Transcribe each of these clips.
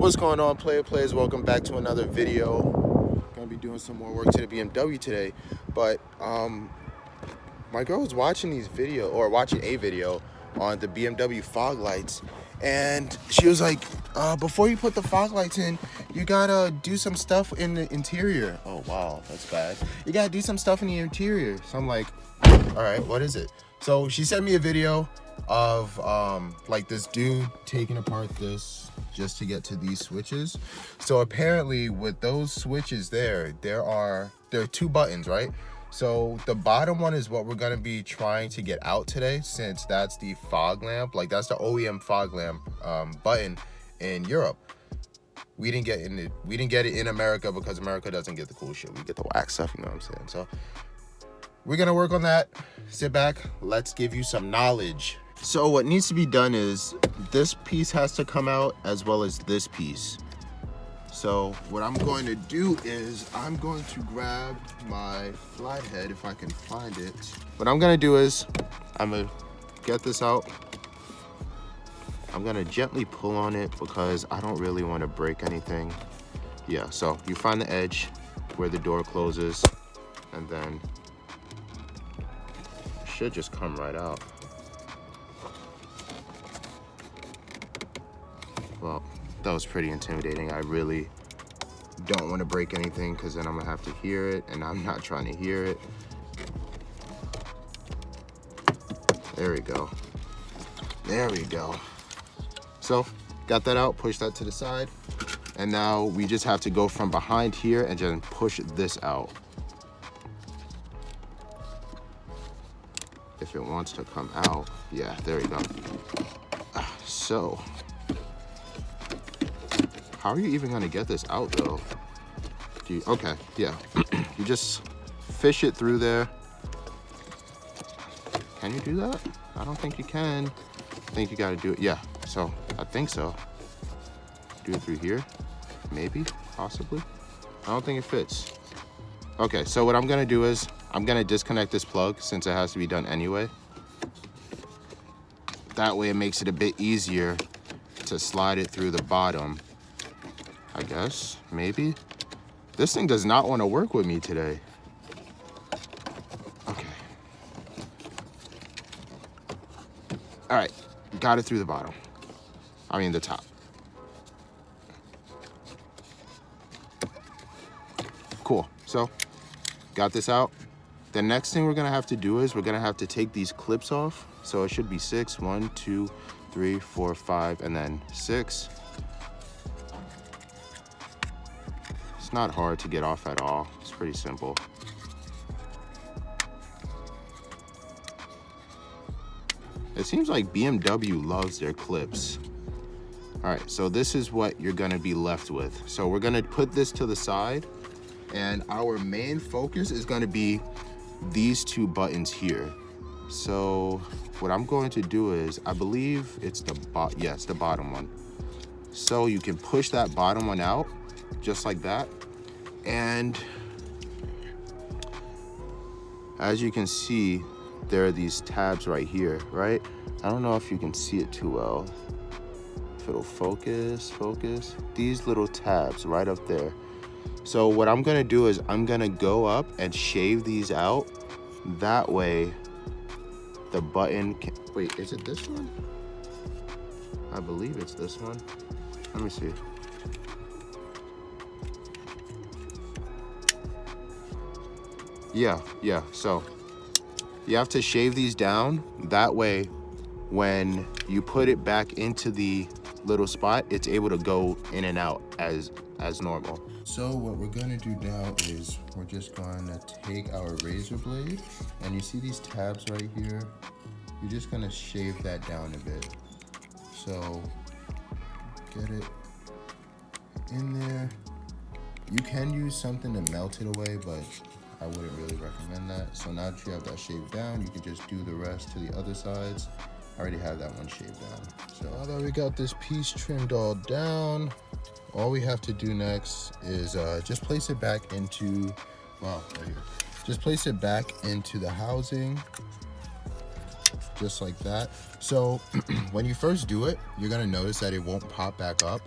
What's going on, players? Welcome back to another video. Gonna be doing some more work to the BMW today, but my girl was watching a video on the BMW fog lights, and she was like, before you put the fog lights in, you gotta do some stuff in the interior. Oh wow, that's bad. You gotta do some stuff in the interior. So I'm like, all right, what is it? So she sent me a video of like this dude taking apart this just to get to these switches. So apparently with those switches there are two buttons, right? So the bottom one is what we're gonna be trying to get out today, since that's the fog lamp, like that's the OEM fog lamp button in Europe. We didn't get it in America because America doesn't get the cool shit. We get the wax stuff, you know what I'm saying? So we're gonna work on that. Sit back, let's give you some knowledge. So what needs to be done is this piece has to come out, as well as this piece. So what I'm going to do is I'm going to grab my flathead, if I can find it. What I'm gonna do is I'm gonna get this out. I'm gonna gently pull on it because I don't really want to break anything. Yeah, so you find the edge where the door closes, and then it should just come right out. Well, that was pretty intimidating. I really don't want to break anything because then I'm gonna have to hear it, and I'm not trying to hear it. There we go. There we go. So, got that out, push that to the side, and now we just have to go from behind here and just push this out. If it wants to come out, yeah, there we go. So, how are you even gonna get this out though? Okay, yeah. You just fish it through there. Can you do that? I don't think you can. I think you gotta do it, yeah. So, I think so. Do it through here, maybe, possibly. I don't think it fits. Okay, so what I'm gonna do is, I'm gonna disconnect this plug since it has to be done anyway. That way it makes it a bit easier to slide it through the bottom. I guess, maybe. This thing does not want to work with me today. Okay. All right, got it through the bottom. I mean the top. Cool, so got this out. The next thing we're gonna have to do is we're gonna have to take these clips off. So it should be 6, 1, 2, 3, 4, 5, and then 6. It's not hard to get off at all. It's pretty simple. It seems like BMW loves their clips. All right, so this is what you're gonna be left with. So we're gonna put this to the side, and our main focus is gonna be these two buttons here. So what I'm going to do is, I believe it's the bottom one. So you can push that bottom one out, just like that. And as you can see, there are these tabs right here, right? I don't know if you can see it too well. If it'll focus. These little tabs right up there. So what I'm gonna do is I'm gonna go up and shave these out. That way the button can, wait, is it this one? I believe it's this one. Let me see. Yeah, so you have to shave these down. That way, when you put it back into the little spot, it's able to go in and out as normal. So what we're gonna do now is we're just gonna take our razor blade, and you see these tabs right here? You're just gonna shave that down a bit. So get it in there. You can use something to melt it away, but I wouldn't really recommend that. So now that you have that shaved down, you can just do the rest to the other sides. I already have that one shaved down. So now that we got this piece trimmed all down, all we have to do next is just place it back into, right here. Just place it back into the housing, just like that. So when you first do it, you're gonna notice that it won't pop back up.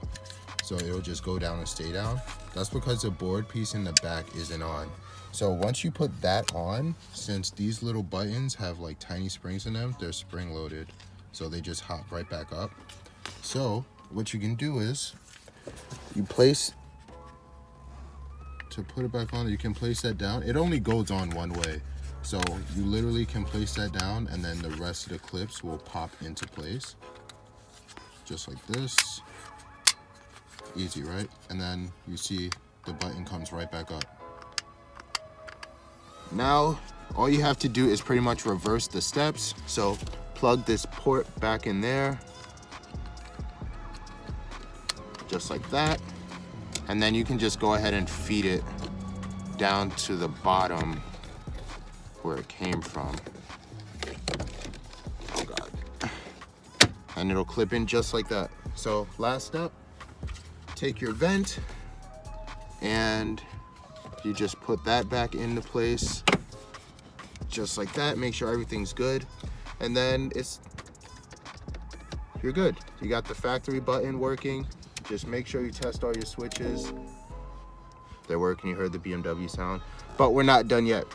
so it'll just go down and stay down. That's because the board piece in the back isn't on. So once you put that on, since these little buttons have like tiny springs in them, they're spring loaded, so they just hop right back up. So what you can do is you place, to put it back on, you can place that down. It only goes on one way, so you literally can place that down and then the rest of the clips will pop into place just like this. Easy, right? And then you see the button comes right back up. Now all you have to do is pretty much reverse the steps. So plug this port back in there just like that, and then you can just go ahead and feed it down to the bottom where it came from. Oh God. And it'll clip in just like that. So last step, take your vent and you just put that back into place just like that. Make sure everything's good, and then you're good. You got the factory button working. Just make sure you test all your switches. They're working. You heard the BMW sound, but we're not done yet.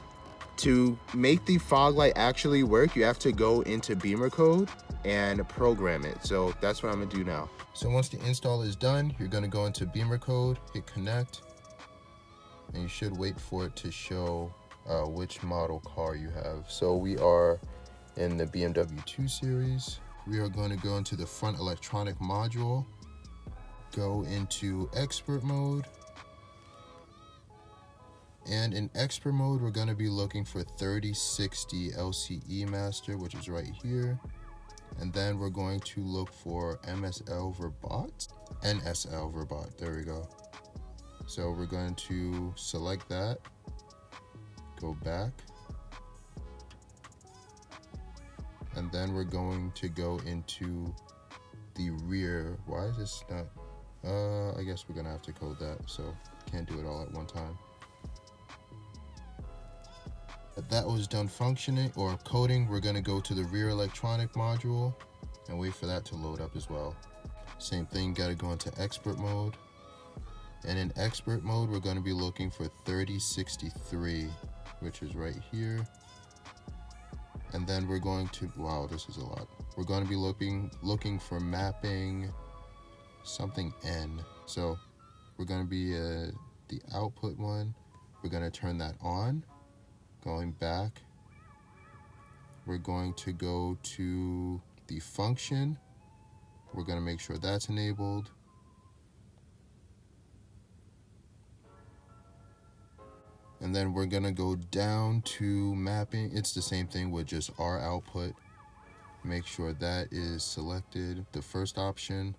To make the fog light actually work, you have to go into Beamer code and program it. So that's what I'm gonna do now. So once the install is done, you're gonna go into Beamer code, hit connect, and you should wait for it to show which model car you have. So we are in the BMW 2 Series. We are going to go into the front electronic module, go into expert mode, and in expert mode we're going to be looking for 3060 LCE master, which is right here, and then we're going to look for NSL Verbot. There we go. So we're going to select that, go back, and then we're going to go into the rear. Why is this not? I guess we're gonna have to code that, so can't do it all at one time. If that was done functioning or coding, we're gonna go to the rear electronic module and wait for that to load up as well. Same thing, gotta go into expert mode. And in expert mode, we're going to be looking for 3063, which is right here. And then we're going to, wow, this is a lot. We're going to be looking for mapping something N. So we're going to be the output one. We're going to turn that on. Going back, we're going to go to the function. We're going to make sure that's enabled. And then we're gonna go down to mapping. It's the same thing with just our output. Make sure that is selected, the first option.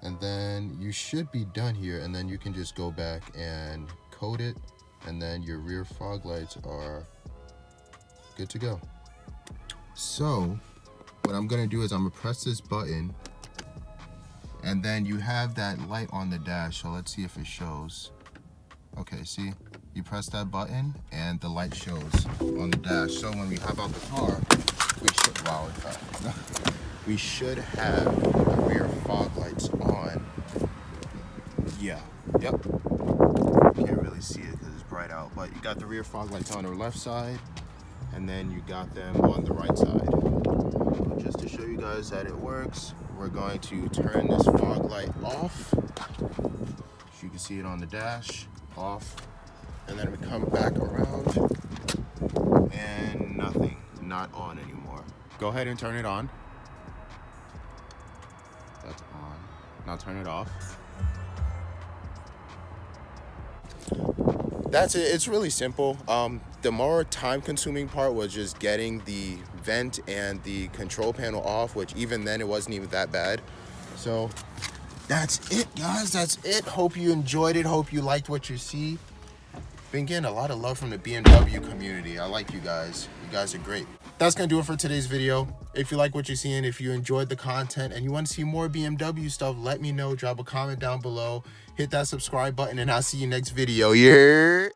And then you should be done here, and then you can just go back and code it, and then your rear fog lights are good to go. So what I'm gonna do is I'm gonna press this button, and then you have that light on the dash. So let's see if it shows. Okay, see? You press that button and the light shows on the dash. So when we hop out the car, we should have the rear fog lights on. Yeah, yep. Can't really see it because it's bright out, but you got the rear fog lights on the left side, and then you got them on the right side. So just to show you guys that it works, we're going to turn this fog light off. So you can see it on the dash, off. And then we come back around and nothing, not on anymore. Go ahead and turn it on. That's on. Now turn it off. That's it. It's really simple. The more time consuming part was just getting the vent and the control panel off, which even then it wasn't even that bad. So that's it, guys. That's it. Hope you enjoyed it. Hope you liked what you see. Been getting a lot of love from the BMW community. I like you guys. You guys are great. That's gonna do it for today's video. If you like what you're seeing, if you enjoyed the content and you want to see more BMW stuff, let me know. Drop a comment down below. Hit that subscribe button, and I'll see you next video. Yeah.